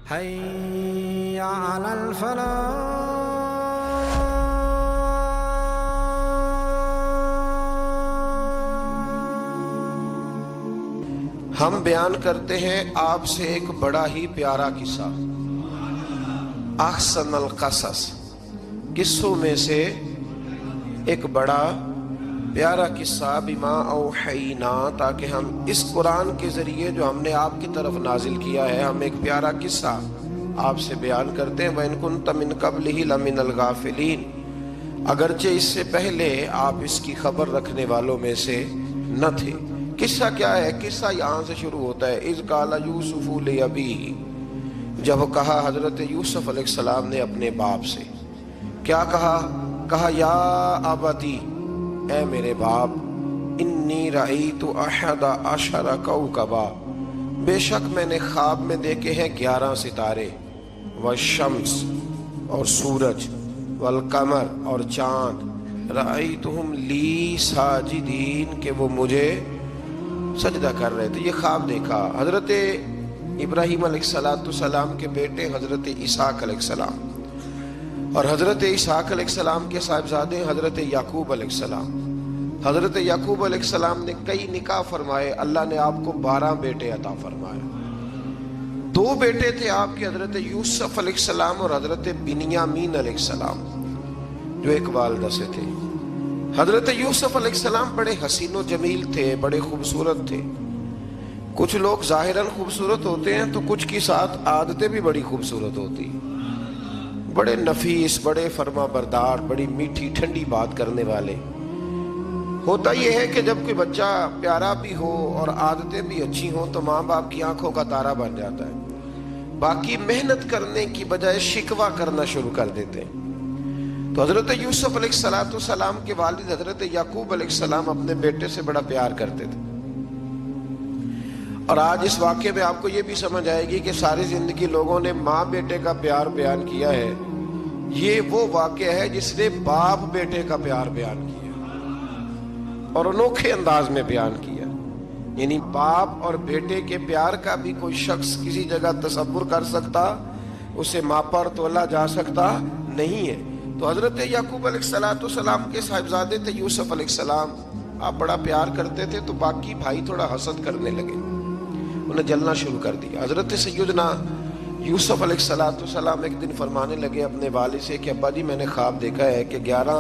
حي على الفلاح. ہم بیان کرتے ہیں آپ سے ایک بڑا ہی پیارا قصہ، احسن القصص، قصوں میں سے ایک بڑا پیارا قصہ، بما اوحینا، تاکہ ہم اس قرآن کے ذریعے جو ہم نے آپ کی طرف نازل کیا ہے، ہم ایک پیارا قصہ آپ سے بیان کرتے ہیں۔ وَإِن كُنتَ مِن قَبْلِهِ لَمِنَ الْغَافِلِينَ، اگرچہ اس سے پہلے آپ اس کی خبر رکھنے والوں میں سے نہ تھے۔ قصہ کیا ہے؟ قصہ یہاں سے شروع ہوتا ہے، اذ قال یوسف لأبیہ، جب کہا حضرت یوسف علیہ السلام نے اپنے باپ سے، کیا کہا یا ابتی، اے میرے باپ، انی رأیت احد عشر کوکبا، بے شک میں نے خواب میں دیکھے ہیں 11 ستارے، والشمس اور سورج، والقمر اور چاند، رأیتہم لی ساجدین، کہ وہ مجھے سجدہ کر رہے تھے۔ یہ خواب دیکھا حضرت ابراہیم علیہ السلام کے بیٹے حضرت اسحاق علیہ السلام، اور حضرت اسحاق علیہ السلام کے صاحبزادے حضرت یعقوب علیہ السلام۔ حضرت یعقوب علیہ السلام نے کئی نکاح فرمائے، اللہ نے آپ کو 12 بیٹے عطا فرمائے۔ 2 بیٹے تھے آپ کے، حضرت یوسف علیہ السلام اور حضرت بنیامین علیہ السلام، جو ایک والدہ سے تھے۔ حضرت یوسف علیہ السلام بڑے حسین و جمیل تھے، بڑے خوبصورت تھے۔ کچھ لوگ ظاہراً خوبصورت ہوتے ہیں تو کچھ کی ساتھ عادتیں بھی بڑی خوبصورت ہوتی، بڑے نفیس، بڑے فرما بردار، بڑی میٹھی ٹھنڈی بات کرنے والے۔ ہوتا یہ ہے کہ جب کوئی بچہ پیارا بھی ہو اور عادتیں بھی اچھی ہوں تو ماں باپ کی آنکھوں کا تارا بن جاتا ہے، باقی محنت کرنے کی بجائے شکوہ کرنا شروع کر دیتے ہیں۔ تو حضرت یوسف علیہ السلام کے والد حضرت یعقوب علیہ السلام اپنے بیٹے سے بڑا پیار کرتے تھے۔ اور آج اس واقعے میں آپ کو یہ بھی سمجھ آئے گی کہ ساری زندگی لوگوں نے ماں بیٹے کا پیار بیان کیا ہے، یہ وہ واقعہ ہے جس نے باپ بیٹے کا پیار بیان کیا اور انوکھے انداز میں بیان کیا۔ یعنی باپ اور بیٹے کے پیار کا بھی کوئی شخص کسی جگہ تصور کر سکتا، اسے ماپا اور تولا جا سکتا نہیں ہے۔ تو حضرت یعقوب علیہ السلام کے صاحبزادے تھے یوسف علیہ السلام، آپ بڑا پیار کرتے تھے، تو باقی بھائی تھوڑا حسد کرنے لگے، انہیں جلنا شروع کر دیا۔ حضرت سیدنا یوسف علیہ السلام ایک دن فرمانے لگے اپنے والد سے کہ ابا جی میں نے خواب دیکھا ہے کہ 11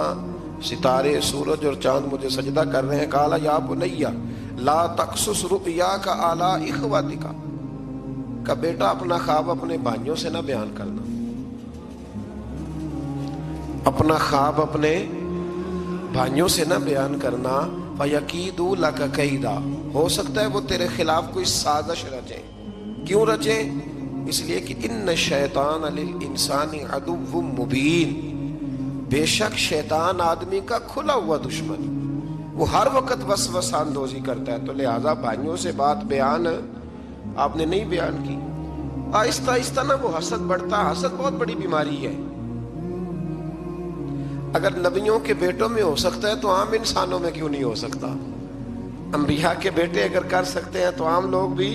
ستارے، سورج اور چاند مجھے سجدہ کر رہے ہیں۔ قال یا بنی لا تقصص رؤیاک علی اخوتک، کہ بیٹا اپنا خواب اپنے بھائیوں سے نہ بیان کرنا، اپنا خواب اپنے بھائیوں سے نہ بیان کرنا۔ فَيَكِيدُوا لَكَ كَيْدًا، ہو سکتا ہے وہ تیرے خلاف کوئی سازش رچیں۔ کیوں رچیں؟ اس لیے کہ ان الشیطان للانسان عدو مبین، بے شک شیطان آدمی کا کھلا ہوا دشمن، وہ ہر وقت وسوسہ اندوزی کرتا ہے۔ تو لہٰذا بھائیوں سے بات بیان آپ نے نہیں بیان کی۔ آہستہ آہستہ نا وہ حسد بڑھتا، حسد بہت بڑی بیماری ہے۔ اگر نبیوں کے بیٹوں میں ہو سکتا ہے تو عام انسانوں میں کیوں نہیں ہو سکتا؟ انبیاء کے بیٹے اگر کر سکتے ہیں تو عام لوگ بھی۔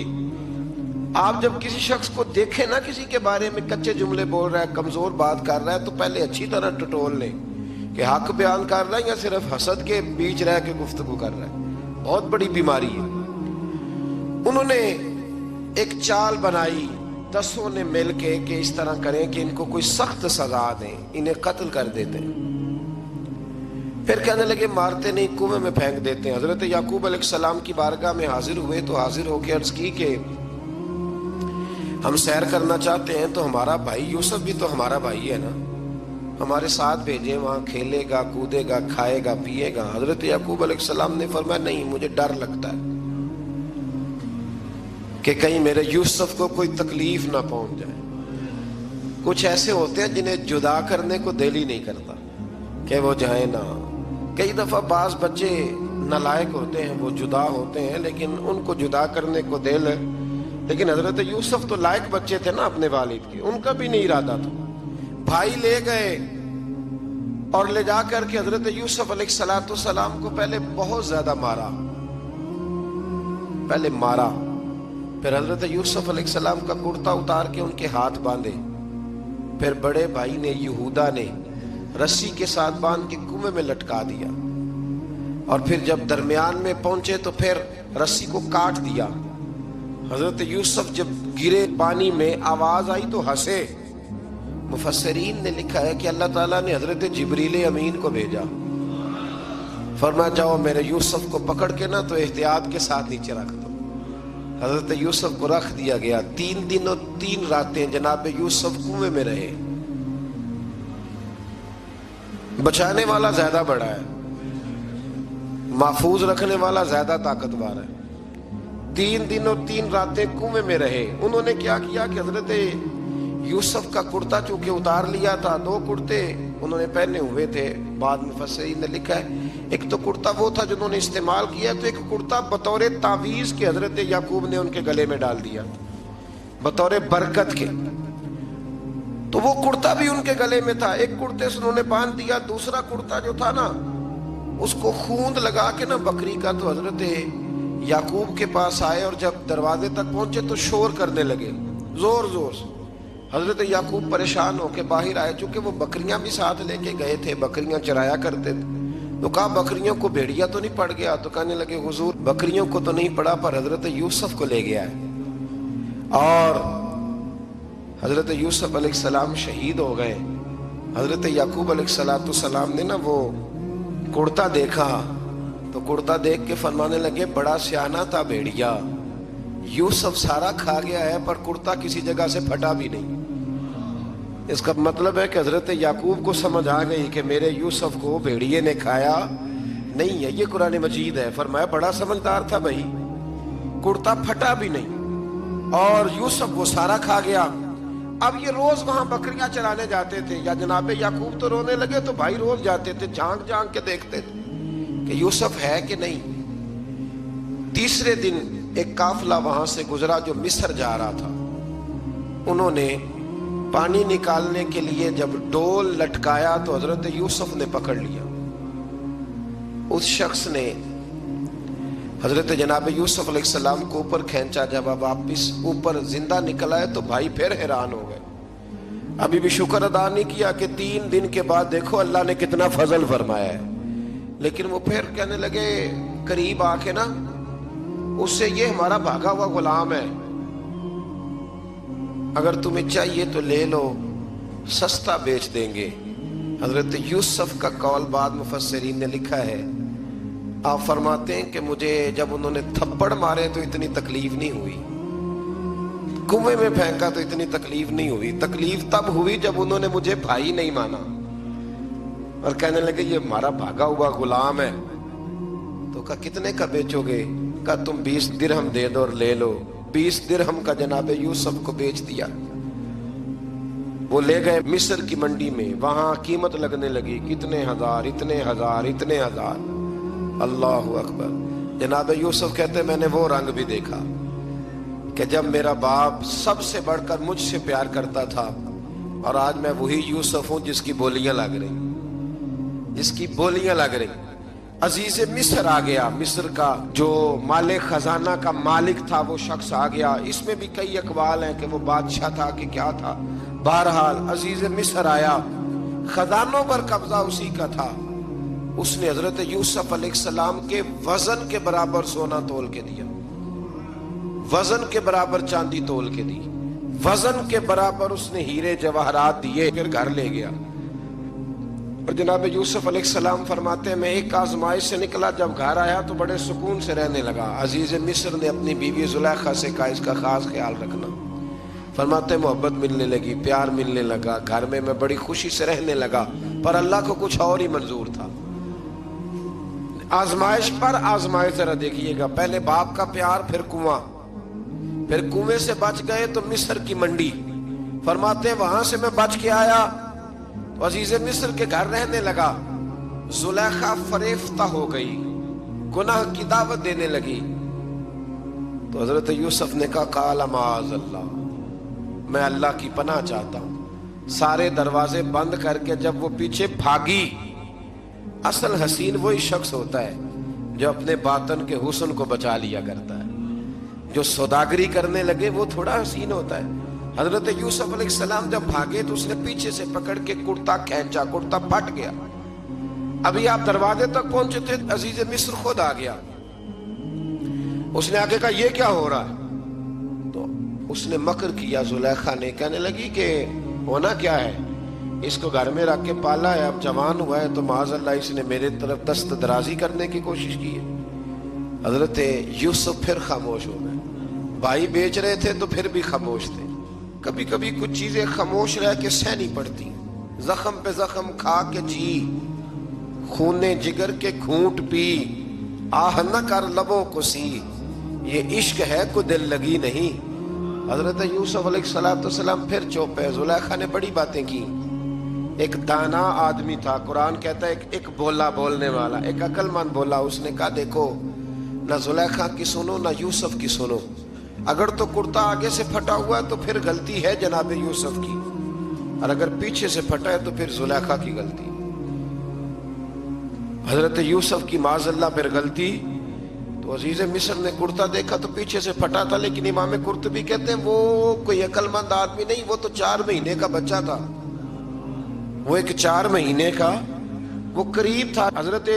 آپ جب کسی شخص کو دیکھیں نا کسی کے بارے میں کچے جملے بول رہا ہے، کمزور بات کر رہا ہے، تو پہلے اچھی طرح ٹٹول لیں کہ حق بیان کر رہا ہے یا صرف حسد کے بیچ رہ کے گفتگو کر رہا ہے۔ بہت بڑی بیماری ہے۔ انہوں نے ایک چال بنائی 10 نے مل کے کہ اس طرح کریں کہ ان کو کوئی سخت سزا دیں، انہیں قتل کر دیتے ہیں۔ پھر کہنے لگے مارتے نہیں، کنویں میں پھینک دیتے ہیں۔ حضرت یعقوب علیہ السلام کی بارگاہ میں حاضر ہوئے تو حاضر ہو کے عرض کی کہ ہم سیر کرنا چاہتے ہیں، تو ہمارا بھائی یوسف بھی تو ہمارا بھائی ہے نا، ہمارے ساتھ بھیجیں، وہاں کھیلے گا، کودے گا، کھائے گا، پیے گا۔ حضرت یعقوب علیہ السلام نے فرمایا نہیں، مجھے ڈر لگتا ہے کہ کہیں میرے یوسف کو کوئی تکلیف نہ پہنچ جائے۔ کچھ ایسے ہوتے ہیں جنہیں جدا کرنے کو دل ہی نہیں کرتا کہ وہ جائیں نہ۔ کئی دفعہ بعض بچے نالائق ہوتے ہیں، وہ جدا ہوتے ہیں لیکن ان کو جدا کرنے کو دل، لیکن حضرت یوسف تو لائق بچے تھے نا اپنے والد کے، ان کا بھی نہیں ارادہ تھا۔ بھائی لے گئے اور لے جا کر کے حضرت یوسف علیہ السلام کو پہلے بہت زیادہ مارا، پھر حضرت یوسف علیہ السلام کا کرتا اتار کے ان کے ہاتھ باندھے، پھر بڑے بھائی نے یہودا نے رسی کے ساتھ باندھ کے کنویں میں لٹکا دیا، اور پھر جب درمیان میں پہنچے تو پھر رسی کو کاٹ دیا۔ حضرت یوسف جب گرے پانی میں آواز آئی تو ہنسے۔ مفسرین نے لکھا ہے کہ اللہ تعالیٰ نے حضرت جبریل امین کو بھیجا، فرمایا جاؤ میرے یوسف کو پکڑ کے نا تو احتیاط کے ساتھ نیچے رکھ دو۔ حضرت یوسف کو رکھ دیا گیا۔ 3 دن اور 3 راتیں جناب یوسف کنویں میں رہے۔ بچانے والا زیادہ بڑا ہے، محفوظ رکھنے والا زیادہ طاقتور ہے۔ 3 دن اور 3 راتیں کنویں میں رہے۔ انہوں نے کیا کیا کہ حضرت یوسف کا کرتا چونکہ اتار لیا تھا، 2 کرتے انہوں نے پہنے ہوئے تھے، بعد مفسرین نے لکھا ہے ایک تو کرتا وہ تھا جنہوں نے استعمال کیا، تو ایک کرتا بطور تعویذ کے حضرت یعقوب نے ان کے گلے میں ڈال دیا بطور برکت کے، تو وہ کرتا بھی ان کے گلے میں تھا۔ ایک کرتے سے انہوں نے باندھ دیا، دوسرا کرتا جو تھا نا اس کو خوند لگا کے نا بکری کا، تو حضرت یعقوب کے پاس آئے اور جب دروازے تک پہنچے تو شور کرنے لگے زور زور سے۔ حضرت یعقوب پریشان ہو کے باہر آئے، چونکہ وہ بکریاں بھی ساتھ لے کے گئے تھے، بکریاں چرایا کرتے تھے، تو کہا بکریوں کو بھیڑیا تو نہیں پڑ گیا؟ تو کہنے لگے حضور بکریوں کو تو نہیں پڑا پر حضرت یوسف کو لے گیا ہے۔ اور حضرت یوسف علیہ السلام شہید ہو گئے۔ حضرت یعقوب علیہ السلام نے نا وہ کرتا دیکھا تو کرتا دیکھ کے فرمانے لگے بڑا سیانہ تھا بھیڑیا، یوسف سارا کھا گیا ہے پر کرتا کسی جگہ سے پھٹا بھی نہیں۔ اس کا مطلب ہے کہ حضرت یعقوب کو سمجھ آ گئی کہ میرے یوسف کو بھیڑیے نے کھایا نہیں ہے۔ یہ قرآن مجید ہے، فرمایا بڑا سمجھدار تھا بھائی، کرتا پھٹا بھی نہیں اور یوسف وہ سارا کھا گیا۔ اب یہ روز وہاں بکریاں چرانے جاتے تھے، یا جناب یعقوب تو رونے لگے تو بھائی روز جاتے تھے، جھانک جھانک کے دیکھتے تھے کہ یوسف ہے کہ نہیں۔ تیسرے دن ایک قافلہ وہاں سے گزرا جو مصر جا رہا تھا، انہوں نے پانی نکالنے کے لیے جب ڈول لٹکایا تو حضرت یوسف نے پکڑ لیا۔ اس شخص نے حضرت جناب یوسف علیہ السلام کو اوپر کھینچا، جب اب واپس اوپر زندہ نکل آئے تو بھائی پھر حیران ہو گئے، ابھی بھی شکر ادا نہیں کیا کہ 3 دن کے بعد دیکھو اللہ نے کتنا فضل فرمایا ہے۔ لیکن وہ پھر کہنے لگے قریب آ کے نا اس سے یہ ہمارا بھاگا ہوا غلام ہے، اگر تمہیں چاہیے تو لے لو، سستا بیچ دیں گے۔ حضرت یوسف کا قول بعد مفسرین نے لکھا ہے، آپ فرماتے ہیں کہ مجھے جب انہوں نے تھپڑ مارے تو اتنی تکلیف نہیں ہوئی، کنویں میں پھینکا تو اتنی تکلیف نہیں ہوئی، تکلیف تب ہوئی جب انہوں نے مجھے بھائی نہیں مانا اور کہنے لگے یہ ہمارا بھاگا ہوا غلام ہے۔ تو کہا کتنے کا بیچو گے؟ کہا تم 20 درہم دے دو اور لے لو۔ 20 درہم کا جناب یوسف کو بیچ دیا۔ وہ لے گئے مصر کی منڈی میں، وہاں قیمت لگنے لگی، کتنے ہزار، اتنے ہزار، اتنے ہزار۔ اللہ اکبر۔ جناب یوسف کہتے میں نے وہ رنگ بھی دیکھا کہ جب میرا باپ سب سے بڑھ کر مجھ سے پیار کرتا تھا اور آج میں وہی یوسف ہوں جس کی بولیاں لگ رہی، جس کی بولیاں لگ رہی۔ عزیز مصر آ گیا، مصر کا جو مالک خزانہ کا مالک تھا وہ شخص آ گیا۔ اس میں بھی کئی اقوال ہیں کہ وہ بادشاہ تھا کہ کیا تھا، بہرحال عزیز مصر آیا، خزانوں پر قبضہ اسی کا تھا۔ اس نے حضرت یوسف علیہ السلام کے وزن کے برابر سونا تول کے دیا، وزن کے برابر چاندی تول کے دی، وزن کے برابر اس نے ہیرے جواہرات دیے، پھر گھر لے گیا۔ اور جناب یوسف علیہ السلام فرماتے ہیں میں ایک آزمائش سے نکلا، جب گھر آیا تو بڑے سکون سے رہنے لگا۔ عزیز مصر نے اپنی بیوی زلیخا سے کہا اس کا خاص خیال رکھنا۔ فرماتے ہیں محبت ملنے لگی، پیار ملنے لگا، گھر میں بڑی خوشی سے رہنے لگا، پر اللہ کو کچھ اور ہی منظور تھا۔ آزمائش پر آزمائش ذرا دیکھیے گا، پہلے باپ کا پیار، پھر کنواں، پھر کنویں سے بچ گئے تو مصر کی منڈی۔ فرماتے ہیں وہاں سے میں بچ کے آیا تو عزیز مصر کے گھر رہنے لگا۔ زلیخا فریفتہ ہو گئی، گناہ کی دعوت دینے لگی، تو حضرت یوسف نے کہا قال معاذ اللہ، میں اللہ کی پناہ چاہتا ہوں۔ سارے دروازے بند کر کے جب وہ پیچھے بھاگی، اصل حسین وہی شخص ہوتا ہے جو اپنے باطن کے حسن کو بچا لیا کرتا ہے۔ جو سوداگری کرنے لگے وہ تھوڑا حسین ہوتا ہے. حضرت یوسف علیہ السلام جب بھاگے تو اس نے پیچھے سے پکڑ کے کرتا کھینچا, کرتا پھٹ گیا. ابھی آپ دروازے تک پہنچے تھے, عزیز مصر خود آ گیا. اس نے آگے کہا یہ کیا ہو رہا ہے؟ تو اس نے مکر کیا زلیخا نے, کہنے لگی کہ ہونا کیا ہے, اس کو گھر میں رکھ کے پالا ہے, اب جوان ہوا ہے تو معاذ اللہ اس نے میرے طرف دست درازی کرنے کی کوشش کی ہے. حضرت یوسف پھر خاموش ہو گئے. بھائی بیچ رہے تھے تو پھر بھی خاموش تھے. کبھی کبھی کچھ چیزیں خاموش رہ کے سہنی پڑتی ہیں. زخم پہ زخم کھا کے جی, خون جگر کے گھونٹ پی, آہ نہ کر لبوں کو سی, یہ عشق ہے کو دل لگی نہیں. حضرت یوسف علیہ السلام پھر چپ ہے. زلیخا نے بڑی باتیں کی. ایک دانا آدمی تھا, قرآن کہتا ہے ایک بولا بولنے والا, ایک عقل مند بولا. اس نے کہا دیکھو نہ زلیخا کی سنو نہ یوسف کی سنو. اگر تو کرتا آگے سے پھٹا ہوا ہے تو پھر غلطی ہے جناب یوسف کی, اور اگر پیچھے سے پھٹا ہے تو پھر زلیخا کی غلطی. حضرت یوسف کی معاذ اللہ پھر غلطی. تو عزیز مصر نے کرتا دیکھا تو پیچھے سے پھٹا تھا, لیکن امام قرطبی کہتے ہیں وہ کوئی عقل مند آدمی نہیں, وہ تو 4 مہینے کا بچہ تھا. وہ ایک 4 مہینے کا وہ قریب تھا. حضرت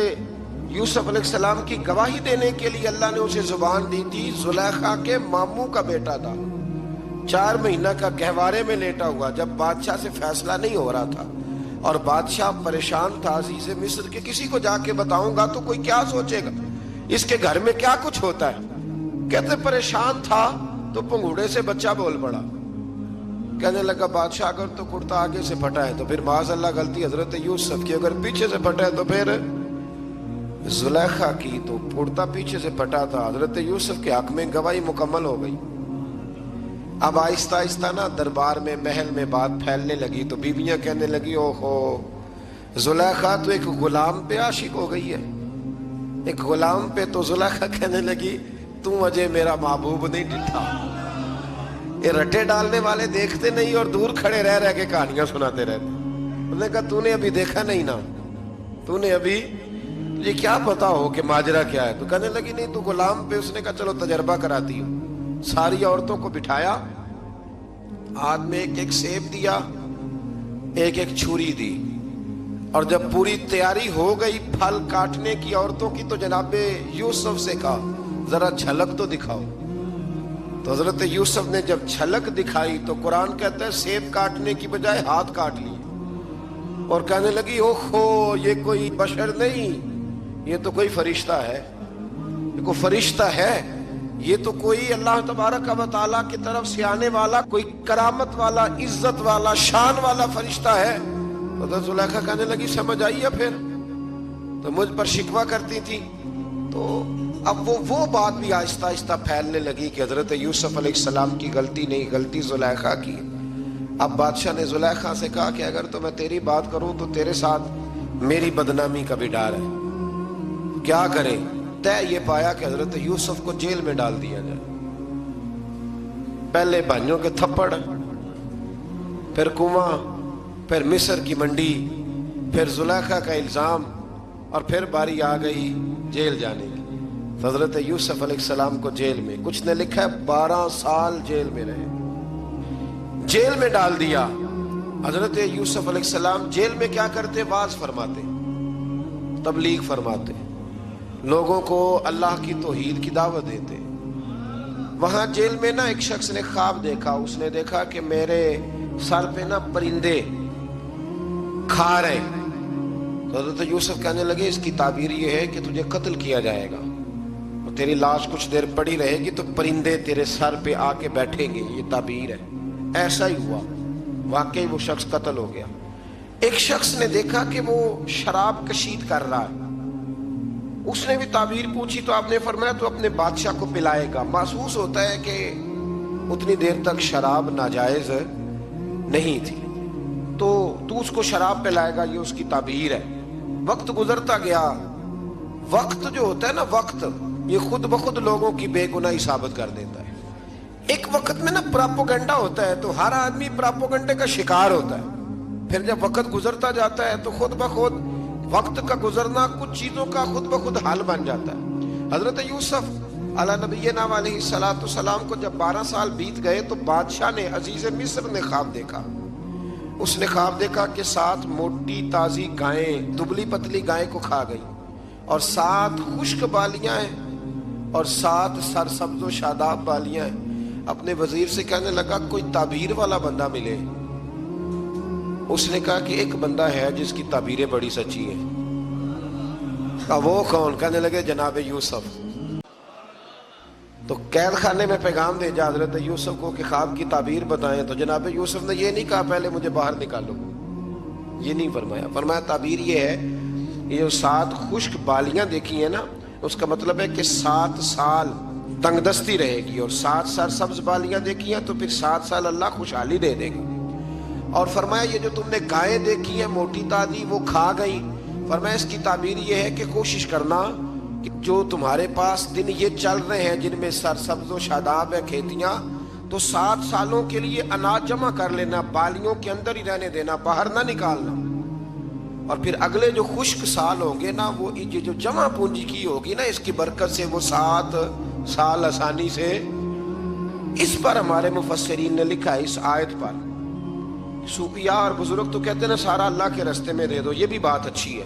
یوسف علیہ السلام کی گواہی دینے کے لیے اللہ نے اسے زبان دی تھی. زلیخا کے ماموں کا بیٹا تھا, 4 مہینہ کا گہوارے میں لیٹا ہوا, جب بادشاہ سے فیصلہ نہیں ہو رہا تھا اور بادشاہ پریشان تھا عزیز مصر کے کسی کو جا کے بتاؤں گا تو کوئی کیا سوچے گا, اس کے گھر میں کیا کچھ ہوتا ہے. کہتے پریشان تھا تو پنگوڑے سے بچہ بول پڑا. کہنے لگا بادشاہ اگر تو کرتا آگے سے پھٹا ہے تو پھر معاذ اللہ غلطی حضرت یوسف کی, اگر پیچھے سے پھٹا ہے تو پھر زلیخا کی. تو کرتا پیچھے سے پھٹا تھا. حضرت یوسف کے حق میں گواہی مکمل ہو گئی. اب آہستہ آہستہ نا دربار میں محل میں بات پھیلنے لگی. تو بیویاں کہنے لگی اوہو زلیخا تو ایک غلام پہ عاشق ہو گئی ہے, ایک غلام پہ. تو زلیخا کہنے لگی تم اجے میرا محبوب نہیں ڈٹھا. یہ رٹے ڈالنے والے دیکھتے نہیں اور دور کھڑے رہ رہ کے کہانیاں سناتے رہتے. انہوں نے کہا تو نے ابھی دیکھا نہیں نا, تو نے ابھی یہ کیا پتا ہو کہ ماجرا کیا ہے. تو کہنے لگی نہیں تو غلام پہ. اس نے کہا چلو تجربہ کراتی ہوں. ساری عورتوں کو بٹھایا, ہاتھ میں ایک ایک سیب دیا, ایک ایک چھری دی, اور جب پوری تیاری ہو گئی پھل کاٹنے کی عورتوں کی تو جناب یوسف سے کہا ذرا جھلک تو دکھاؤ. تو حضرت یوسف نے جب جھلک دکھائی تو قرآن کہتا ہے سیب کاٹنے کی بجائے ہاتھ کاٹ لیے, اور کہنے لگی اوہو یہ کوئی بشر نہیں, یہ تو کوئی فرشتہ ہے. یہ کوئی فرشتہ ہے, یہ تو کوئی اللہ تبارک و تعالیٰ کی طرف سے آنے والا کوئی کرامت والا عزت والا شان والا فرشتہ ہے. تو زلیخا کہنے لگی سمجھ آئی ہے پھر, تو مجھ پر شکوہ کرتی تھی. تو اب وہ بات بھی آہستہ آہستہ پھیلنے لگی کہ حضرت یوسف علیہ السلام کی غلطی نہیں, غلطی زلیخا کی. اب بادشاہ نے زلیخا سے کہا کہ اگر تو میں تیری بات کروں تو تیرے ساتھ میری بدنامی کا بھی ڈر ہے, کیا کریں. طے یہ پایا کہ حضرت یوسف کو جیل میں ڈال دیا جائے. پہلے بھائیوں کے تھپڑ, پھر کنواں, پھر مصر کی منڈی, پھر زلیخا کا الزام, اور پھر باری آ گئی جیل جانے کی. حضرت یوسف علیہ السلام کو جیل میں, کچھ نے لکھا ہے 12 سال جیل میں رہے, جیل میں ڈال دیا. حضرت یوسف علیہ السلام جیل میں کیا کرتے؟ واعظ فرماتے, تبلیغ فرماتے, لوگوں کو اللہ کی توحید کی دعوت دیتے. وہاں جیل میں نا ایک شخص نے خواب دیکھا. اس نے دیکھا کہ میرے سر پہ نا پرندے کھا رہے. تو حضرت یوسف کہنے لگے اس کی تعبیر یہ ہے کہ تجھے قتل کیا جائے گا, اور تیری لاش کچھ دیر پڑی رہے گی تو پرندے تیرے سر پہ آ کے بیٹھیں گے. یہ تعبیر ہے. ایسا ہی ہوا, واقعی وہ شخص قتل ہو گیا. ایک شخص نے دیکھا کہ وہ شراب کشید کر رہا ہے. اس نے بھی تعبیر پوچھی تو آپ نے فرمایا تو اپنے بادشاہ کو پلائے گا. محسوس ہوتا ہے کہ اتنی دیر تک شراب ناجائز نہیں تھی, تو اس کو شراب پلائے گا, یہ اس کی تعبیر ہے. وقت گزرتا گیا. وقت جو ہوتا ہے نا, وقت یہ خود بخود لوگوں کی بے گناہی ثابت کر دیتا ہے. ایک وقت میں نا پراپوگنڈا ہوتا ہے تو ہر آدمی پراپوگنڈے کا شکار ہوتا ہے. پھر جب وقت گزرتا جاتا ہے تو خود بخود وقت کا گزرنا کچھ چیزوں کا خود بخود حال بن جاتا ہے. حضرت یوسف علی نبینا علیہ الصلوۃ والسلام کو جب 12 سال بیت گئے تو بادشاہ نے، عزیز مصر نے خواب دیکھا. اس نے خواب دیکھا کہ 7 موٹی تازی گائیں دبلی پتلی گائیں کو کھا گئی، اور 7 خشک بالیاں ہیں اور 7 سرسبز و شاداب بالیاں ہیں. اپنے وزیر سے کہنے لگا کوئی تعبیر والا بندہ ملے. اس نے کہا کہ ایک بندہ ہے جس کی تعبیریں بڑی سچی ہیں. وہ کون؟ کہنے لگے جناب یوسف. تو قید خانے میں پیغام بھیجا حضرت یوسف کو کہ خواب کی تعبیر بتائیں. تو جناب یوسف نے یہ نہیں کہا پہلے مجھے باہر نکالو، یہ نہیں فرمایا. فرمایا تعبیر یہ ہے، یہ جو 7 خشک بالیاں دیکھی ہیں نا، اس کا مطلب ہے کہ 7 سال تنگ دستی رہے گی، اور 7 سرسبز بالیاں دیکھی ہیں تو پھر 7 سال اللہ خوشحالی دے دے گی. اور فرمایا یہ جو تم نے گائیں دیکھی ہیں موٹی تازی وہ کھا گئی. فرمایا اس کی تعبیر یہ ہے کہ کوشش کرنا کہ جو تمہارے پاس دن یہ چل رہے ہیں جن میں سرسبز و شاداب ہے کھیتیاں، تو 7 سالوں کے لیے اناج جمع کر لینا، بالیوں کے اندر ہی رہنے دینا، باہر نہ نکالنا. اور پھر اگلے جو خشک سال ہوں گے نا، وہ یہ جو جمع پونجی کی ہوگی نا، اس کی برکت سے وہ 7 سال آسانی سے. اس پر ہمارے مفسرین نے لکھا ہے، اس آیت پر صوفیاء اور بزرگ تو کہتے ہیں نا سارا اللہ کے راستے میں دے دو، یہ بھی بات اچھی ہے،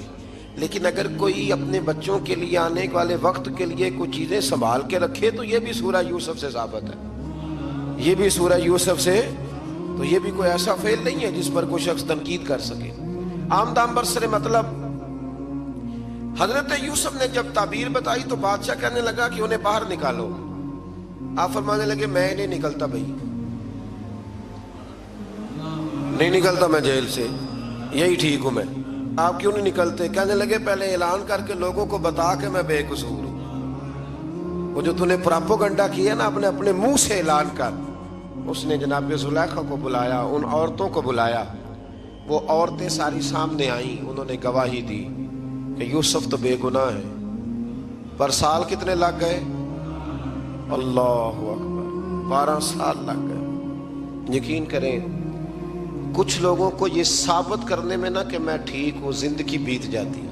لیکن اگر کوئی اپنے بچوں کے لیے آنے والے وقت کے لیے کوئی چیزیں سنبھال کے رکھے تو یہ بھی سورہ یوسف سے ثابت ہے. یہ بھی سورہ یوسف سے، تو یہ بھی کوئی ایسا فعل نہیں ہے جس پر کوئی شخص تنقید کر سکے. آمدام برسر مطلب حضرت یوسف نے جب تعبیر بتائی تو بادشاہ کہنے لگا کہ انہیں باہر نکالو. آپ فرمانے لگے میں نہیں نکلتا بھائی، نہیں نکلتا میں جیل سے، یہی ٹھیک ہوں میں. آپ کیوں نہیں نکلتے؟ کہنے لگے پہلے اعلان کر کے لوگوں کو بتا کہ میں بے قصور ہوں. وہ جو تو نے پراپوگنڈا کیا نا اپنے منہ سے اعلان کر. اس نے جناب زلیخا کو بلایا، ان عورتوں کو بلایا. وہ عورتیں ساری سامنے آئیں، انہوں نے گواہی دی کہ یوسف تو بے گناہ ہے. پر سال کتنے لگ گئے؟ اللہ اکبر، 12 سال لگ گئے. یقین کریں کچھ لوگوں کو یہ ثابت کرنے میں نا کہ میں ٹھیک ہوں، زندگی بیت جاتی ہے،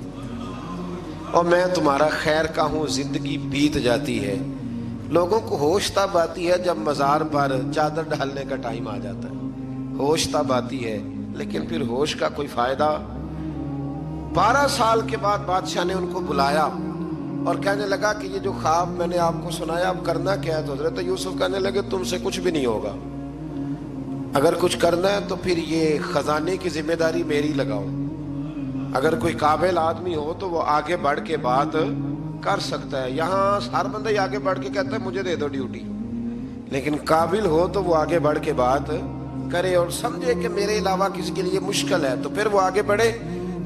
اور میں تمہارا خیر کا ہوں، زندگی بیت جاتی ہے. لوگوں کو ہوش تب آتی ہے جب مزار پر چادر ڈالنے کا ٹائم آ جاتا ہے، ہوش تب آتی ہے، لیکن پھر ہوش کا کوئی فائدہ. 12 سال کے بعد بادشاہ نے ان کو بلایا اور کہنے لگا کہ یہ جو خواب میں نے آپ کو سنایا اب کرنا کیا ہے؟ تو حضرت یوسف کہنے لگے تم سے کچھ بھی نہیں ہوگا، اگر کچھ کرنا ہے تو پھر یہ خزانے کی ذمہ داری میری لگاؤ. اگر کوئی قابل آدمی ہو تو وہ آگے بڑھ کے بات کر سکتا ہے. یہاں ہر بندہ ہی آگے بڑھ کے کہتا ہے مجھے دے دو ڈیوٹی، لیکن قابل ہو تو وہ آگے بڑھ کے بات کرے اور سمجھے کہ میرے علاوہ کسی کے لیے مشکل ہے تو پھر وہ آگے بڑھے.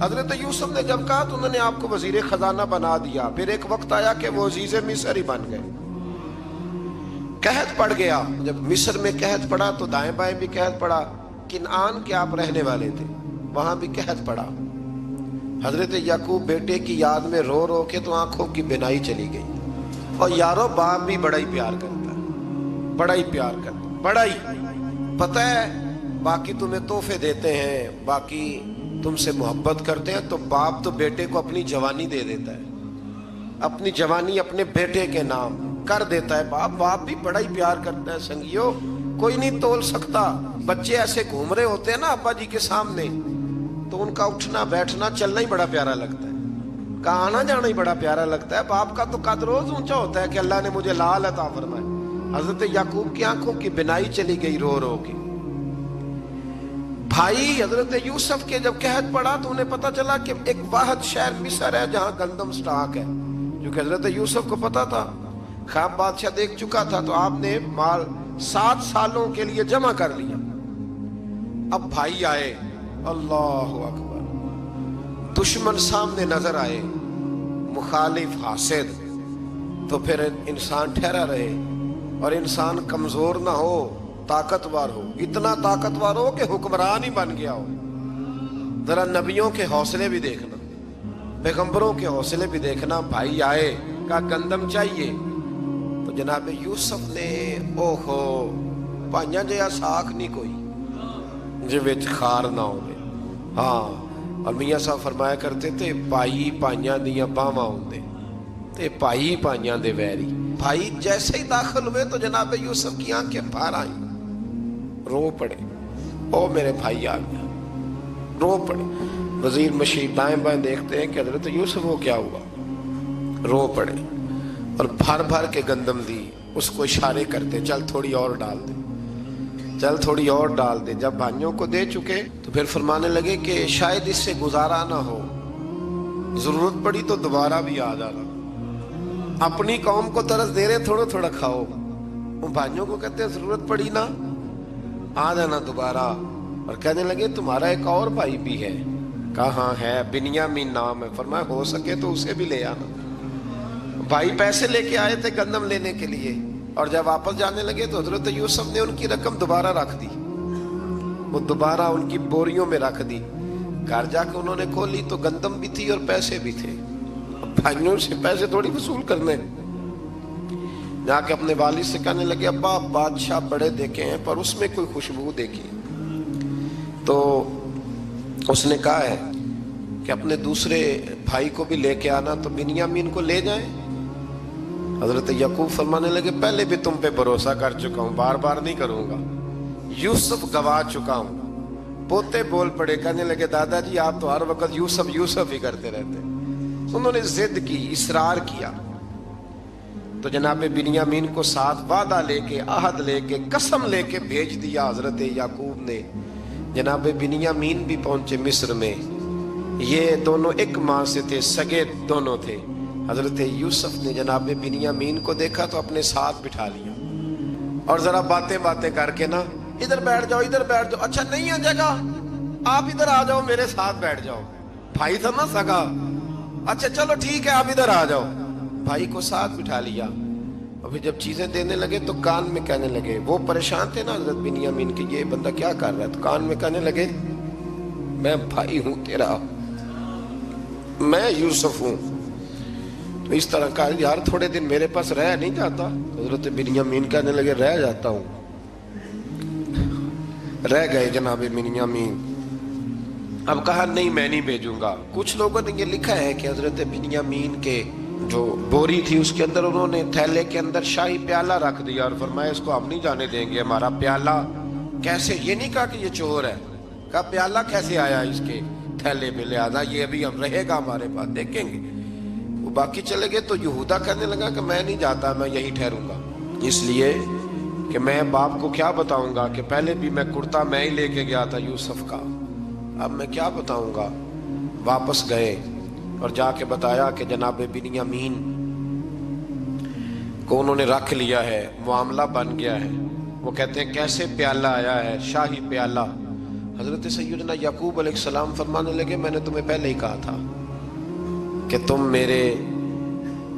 حضرت یوسف نے جب کہا تو انہوں نے آپ کو وزیر خزانہ بنا دیا. پھر ایک وقت آیا کہ وہ عزیز مصر ہی بن گئے. قحط پڑ گیا. جب مصر میں قحط پڑا تو دائیں بائیں بھی قحط پڑا. کنعان کے آپ رہنے والے تھے، وہاں بھی قحط پڑا. حضرت یعقوب بیٹے کی یاد میں رو رو کے تو آنکھوں کی بینائی چلی گئی. اور یارو باپ بھی بڑا ہی پیار کرتا ہے، بڑا ہی پیار کرتا ہے، بڑا ہی. پتہ ہے باقی تمہیں تحفے دیتے ہیں، باقی تم سے محبت کرتے ہیں، تو باپ تو بیٹے کو اپنی جوانی دے دیتا ہے، اپنی جوانی اپنے بیٹے کے نام کر دیتا ہے. باپ بھی بڑا ہی پیار کرتا ہے. سنگیو کوئی نہیں تول سکتا. بچے ایسے گھوم رہے ہوتے ہیں نا ابا جی کے سامنے، تو ان کا اٹھنا بیٹھنا چلنا ہی بڑا پیارا لگتا ہے، کا آنا جانا ہی بڑا پیارا لگتا ہے. باپ کا تو قد روز اونچا ہوتا ہے کہ اللہ نے مجھے لال عطا فرمائے. حضرت یعقوب کی آنکھوں کی بینائی چلی گئی رو رو کے. بھائی حضرت یوسف کے جب قحط پڑا تو انہیں پتا چلا کہ ایک واحد شہر مصر ہے جہاں گندم سٹاک ہے، جو کہ حضرت یوسف کو پتا تھا. خواب بادشاہ دیکھ چکا تھا، تو آپ نے مال 7 سالوں کے لیے جمع کر لیا. اب بھائی آئے، اللہ اکبر، دشمن سامنے نظر آئے، مخالف حاسد، تو پھر انسان ٹھہرا رہے اور انسان کمزور نہ ہو، طاقتور ہو. اتنا طاقتور ہو کہ حکمران ہی بن گیا ہو. ذرا نبیوں کے حوصلے بھی دیکھنا، پیغمبروں کے حوصلے بھی دیکھنا. بھائی آئے، کہا گندم چاہیے. تو جناب یوسف نے اوہو پائیاں جیا ساکھ نہیں کوئی جے وچ خار نہ ہوئے. ہاں، اور میاں صاحب فرمایا کرتے تھے پائی پائیاں دیاں باواں ہوندے تے پائی پائیاں دے ویری. بھائی جیسے ہی داخل ہوئے تو جناب یوسف کی آنکھیں باہر آئیں، رو پڑے، او میرے بھائی آ گیا، رو پڑے۔ وزیر مشیر دائیں بائیں دیکھتے ہیں کہ حضرت یوسف کو کیا ہوا، رو پڑے اور بھر بھر کے گندم دی، اس کو اشارے کرتے چل تھوڑی اور ڈال دے، چل تھوڑی اور ڈال دے۔ جب بھائیوں کو دے چکے تو پھر فرمانے لگے کہ شاید اس سے گزارا نہ ہو، ضرورت پڑی تو دوبارہ بھی آ جانا، اپنی قوم کو ترس دے رہے تھوڑا تھوڑا کھاؤ۔ ان بھائیوں کو کہتے ہیں ضرورت پڑی نا آ جانا دوبارہ۔ اور کہنے لگے تمہارا ایک اور بھائی بھی ہے، کہا ہاں ہے، بنیامین نام ہے۔ فرمایا ہو سکے تو اسے بھی لے آنا۔ بھائی پیسے لے کے آئے تھے گندم لینے کے لیے، اور جب واپس جانے لگے تو حضرت یوسف نے ان کی رقم دوبارہ رکھ دی، وہ دوبارہ ان کی بوریوں میں رکھ دی۔ گھر جا کے انہوں نے کھولی تو گندم بھی تھی اور پیسے بھی تھے۔ بھائیوں سے پیسے تھوڑی وصول کرنے، جا کے اپنے والد سے کہنے لگے ابا بادشاہ بڑے دیکھے ہیں پر اس میں کوئی خوشبو دیکھی، تو اس نے کہا ہے کہ اپنے دوسرے بھائی کو بھی لے کے آنا، تو بنیامین کو لے جائیں۔ حضرت یعقوب فرمانے لگے پہلے بھی تم پہ بھروسہ کر چکا ہوں، بار بار نہیں کروں گا، یوسف گوا چکا ہوں۔ پوتے بول پڑے، کہنے لگے دادا جی آپ تو ہر وقت یوسف یوسف ہی کرتے رہتے۔ انہوں نے ضد کی، اصرار کیا، تو جناب بنیامین کو ساتھ وعدہ لے کے، عہد لے کے، قسم لے کے بھیج دیا حضرت یعقوب نے۔ جناب بنیامین بھی پہنچے مصر میں، یہ دونوں ایک ماں سے تھے، سگے دونوں تھے۔ حضرت یوسف نے جناب بنیامین کو دیکھا تو اپنے ساتھ بٹھا لیا، اور ذرا باتیں باتیں کر کے نا ادھر بیٹھ جاؤ، ادھر بیٹھ جاؤ، اچھا نہیں ہے جگہ، آپ ادھر آ جاؤ میرے ساتھ بیٹھ جاؤ۔ بھائی تھا نا سگا، اچھا چلو ٹھیک ہے آپ ادھر آ جاؤ۔ بھائی کو ساتھ بٹھا لیا، اور پھر جب چیزیں دینے لگے تو کان میں کہنے لگے، وہ پریشان تھے نا حضرت بنیامین کہ یہ بندہ کیا کر رہا ہے، تو کان میں کہنے لگے میں بھائی ہوں تیرا، میں یوسف ہوں۔ تو اس طرح کہا یار تھوڑے دن میرے پاس رہ نہیں جاتا؟ حضرت بنیامین کہنے لگے رہ جاتا ہوں۔ رہ گئے جناب بنیامین۔ اب کہا نہیں میں نہیں بھیجوں گا۔ کچھ لوگوں نے یہ لکھا ہے کہ حضرت بنیامین کے جو بوری تھی اس کے اندر انہوں نے تھیلے کے اندر شاہی پیالہ رکھ دیا اور فرمایا اس کو ہم نہیں جانے دیں گے، ہمارا پیالہ کیسے، یہ نہیں کہا کہ یہ چور ہے، کہا پیالہ کیسے آیا اس کے تھیلے میں، لہذا یہ ابھی ہم رہے گا ہمارے پاس، دیکھیں گے۔ وہ باقی چلے گئے تو یہودا کہنے لگا کہ میں نہیں جاتا، میں یہی ٹھہروں گا، اس لیے کہ میں باپ کو کیا بتاؤں گا کہ پہلے بھی میں کرتا میں ہی لے کے گیا تھا یوسف کا، اب میں کیا بتاؤں گا۔ واپس گئے اور جا کے بتایا کہ جناب بنیامین کو انہوں نے رکھ لیا ہے، معاملہ بن گیا ہے۔ وہ کہتے ہیں کیسے پیالہ آیا ہے، شاہی پیالہ۔ حضرت سیدنا یعقوب علیہ السلام فرمانے لگے میں نے تمہیں پہلے ہی کہا تھا کہ تم میرے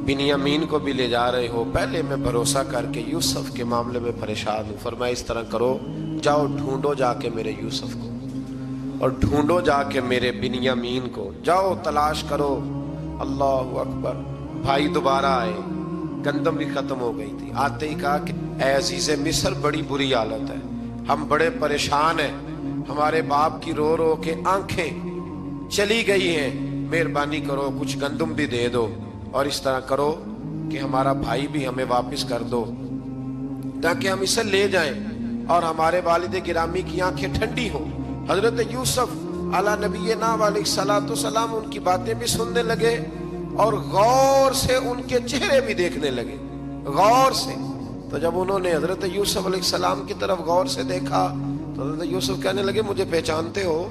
بنیامین کو بھی لے جا رہے ہو، پہلے میں بھروسہ کر کے یوسف کے معاملے میں پریشان ہوں۔ فرمایا اس طرح کرو، جاؤ ڈھونڈو جا کے میرے یوسف کو، اور ڈھونڈو جا کے میرے بنیامین کو، جاؤ تلاش کرو۔ اللہ اکبر۔ بھائی دوبارہ آئے، گندم بھی ختم ہو گئی تھی۔ آتے ہی کہا کہ اے عزیز مصر بڑی بری حالت ہے، ہم بڑے پریشان ہیں، ہمارے باپ کی رو رو کے آنکھیں چلی گئی ہیں، مہربانی کرو کچھ گندم بھی دے دو، اور اس طرح کرو کہ ہمارا بھائی بھی ہمیں واپس کر دو تاکہ ہم اسے لے جائیں اور ہمارے والد گرامی کی آنکھیں ٹھنڈی ہو۔ حضرت یوسف علی نبینا علیہ الصلوۃ والسلام ان کی باتیں بھی سننے لگے اور غور سے ان کے چہرے بھی دیکھنے لگے، غور سے۔ تو جب انہوں نے حضرت یوسف علیہ السلام کی طرف غور سے دیکھا تو حضرت یوسف کہنے لگے مجھے پہچانتے ہو،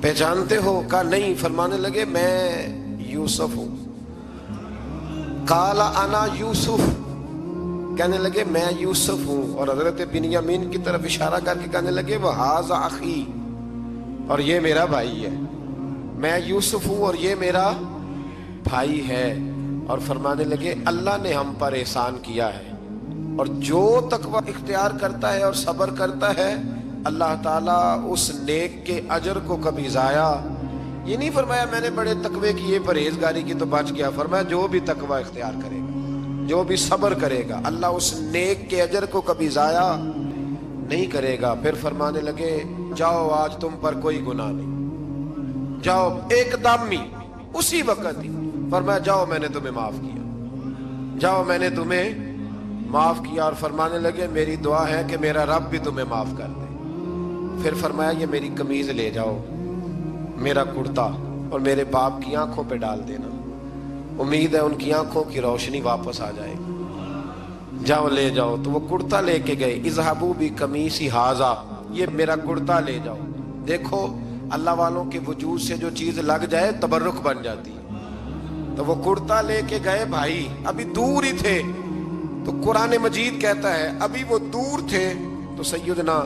پہچانتے ہو؟ کہا نہیں۔ فرمانے لگے میں یوسف ہوں۔ قال انا یوسف، کہنے لگے میں یوسف ہوں، اور حضرت بنیامین کی طرف اشارہ کر کے کہنے لگے وہذا اخی، اور یہ میرا بھائی ہے، میں یوسف ہوں اور یہ میرا بھائی ہے۔ اور فرمانے لگے اللہ نے ہم پر احسان کیا ہے، اور جو تقوی اختیار کرتا ہے اور صبر کرتا ہے اللہ تعالیٰ اس نیک کے اجر کو کبھی ضائع، یہ نہیں فرمایا میں نے بڑے تقوی کی، یہ پرہیزگاری کی تو بچ گیا، فرمایا جو بھی تقوی اختیار کرے گا، جو بھی صبر کرے گا، اللہ اس نیک کے اجر کو کبھی ضائع نہیں کرے گا۔ پھر فرمانے لگے جاؤ آج تم پر کوئی گناہ نہیں، جاؤ، ایک دم ہی اسی وقت ہی فرمایا جاؤ میں نے تمہیں معاف کیا۔ جاؤ میں نے تمہیں معاف کیا، اور فرمانے لگے میری دعا ہے کہ میرا رب بھی تمہیں معاف کر دے۔ پھر فرمایا یہ میری قمیض لے جاؤ، میرا کرتا، اور میرے باپ کی آنکھوں پہ ڈال دینا، امید ہے ان کی آنکھوں کی روشنی واپس آ جائے گی، جاؤ لے جاؤ۔ تو وہ کرتا لے کے گئے، اذهبوا بقمیصی ھذا، یہ میرا کرتا لے جاؤ۔ دیکھو اللہ والوں کے وجود سے جو چیز لگ جائے تبرک بن جاتی ہے۔ تو وہ کرتا لے کے گئے بھائی، ابھی دور ہی تھے، تو قرآن مجید کہتا ہے ابھی وہ دور تھے تو سیدنا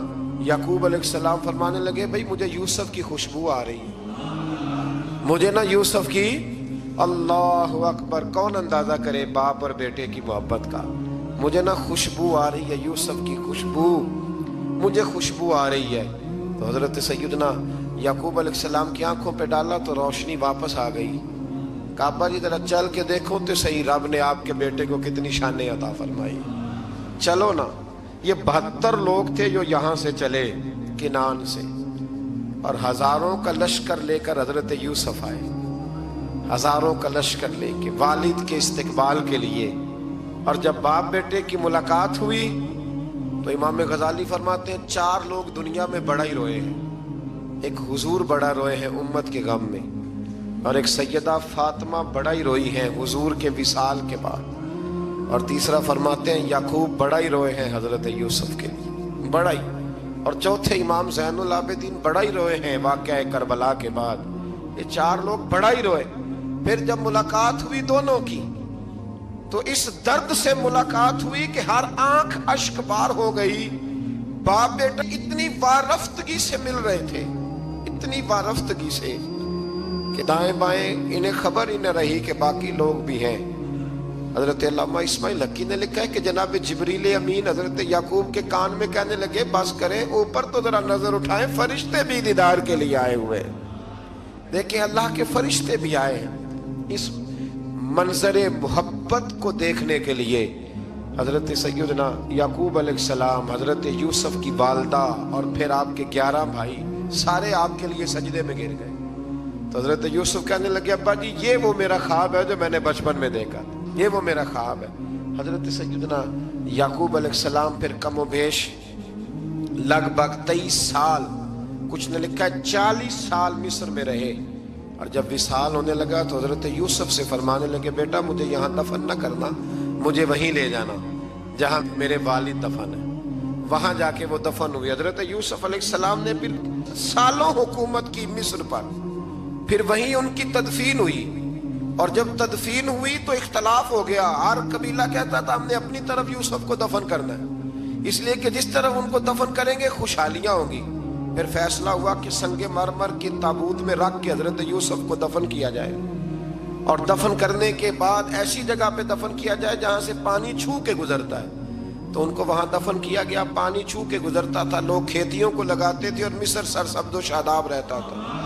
یعقوب علیہ السلام فرمانے لگے بھائی مجھے یوسف کی خوشبو آ رہی ہے، مجھے نا یوسف کی، اللہ اکبر، کون اندازہ کرے باپ اور بیٹے کی محبت کا، مجھے نا خوشبو آ رہی ہے، یوسف کی خوشبو، مجھے خوشبو آ رہی ہے۔ تو حضرت سیدنا یعقوب علیہ السلام کی آنکھوں پہ ڈالا تو روشنی واپس آ گئی۔ کعبہ جی ذرا چل کے دیکھو تو صحیح رب نے آپ کے بیٹے کو کتنی شانیں عطا فرمائی۔ چلو نا، یہ 72 لوگ تھے جو یہاں سے چلے کنان سے، اور ہزاروں کا لشکر لے کر حضرت یوسف آئے، ہزاروں کا لشکر لے کے والد کے استقبال کے لیے۔ اور جب باپ بیٹے کی ملاقات ہوئی تو امام غزالی فرماتے ہیں 4 لوگ دنیا میں بڑا ہی روئے ہیں، ایک حضور بڑا روئے ہیں امت کے غم میں، اور ایک سیدہ فاطمہ بڑا ہی روئی ہیں حضور کے وصال کے بعد، اور تیسرا فرماتے ہیں یعقوب بڑا ہی روئے ہیں حضرت یوسف کے لیے، بڑا ہی، اور چوتھے امام زین العابدین بڑا ہی روئے ہیں واقعہ کربلا کے بعد۔ یہ 4 لوگ بڑا ہی روئے۔ پھر جب ملاقات ہوئی دونوں کی تو اس درد سے ملاقات ہوئی کہ ہر آنکھ اشک بار ہو گئی۔ باپ بیٹا اتنی وارفتگی سے مل رہے تھے، اتنی وارفتگی سے کہ دائیں بائیں انہیں خبر ہی نہ رہی کہ باقی لوگ بھی ہیں۔ حضرت علامہ اسماعیل حقی نے لکھا ہے کہ جناب جبریل امین حضرت یعقوب کے کان میں کہنے لگے بس کریں، اوپر تو ذرا نظر اٹھائیں، فرشتے بھی دیدار کے لیے آئے ہوئے۔ دیکھیں اللہ کے فرشتے بھی آئے ہیں اس منظر محبت کو دیکھنے کے لیے۔ حضرت سیدنا یعقوب علیہ السلام، حضرت یوسف کی والدہ، اور پھر آپ کے 11 بھائی سارے آپ کے لیے سجدے میں گر گئے۔ تو حضرت یوسف کہنے لگے ابا جی یہ وہ میرا خواب ہے جو میں نے بچپن میں دیکھا تھا، یہ وہ میرا خواب ہے۔ حضرت سیدنا یعقوب علیہ السلام پھر کم و بیش لگ بھگ 23 سال، کچھ نے لکھا ہے 40 سال مصر میں رہے، اور جب وصال ہونے لگا تو حضرت یوسف سے فرمانے لگے بیٹا مجھے یہاں دفن نہ کرنا، مجھے وہیں لے جانا جہاں میرے والد دفن ہے۔ وہاں جا کے وہ دفن ہوئے۔ حضرت یوسف علیہ السلام نے پھر سالوں حکومت کی مصر پر، پھر وہیں ان کی تدفین ہوئی، اور جب تدفین ہوئی تو اختلاف ہو گیا، ہر قبیلہ کہتا تھا ہم نے اپنی طرف یوسف کو دفن کرنا ہے، اس لیے کہ جس طرف ان کو دفن کریں گے خوشحالیاں ہوں گی۔ پھر فیصلہ ہوا کہ سنگ مرمر کی تابوت میں رکھ کے حضرت یوسف کو دفن کیا جائے، اور دفن کرنے کے بعد ایسی جگہ پہ دفن کیا جائے جہاں سے پانی چھو کے گزرتا ہے۔ تو ان کو وہاں دفن کیا گیا، پانی چھو کے گزرتا تھا، لوگ کھیتیوں کو لگاتے تھے اور مصر سرسبز و شاداب رہتا تھا۔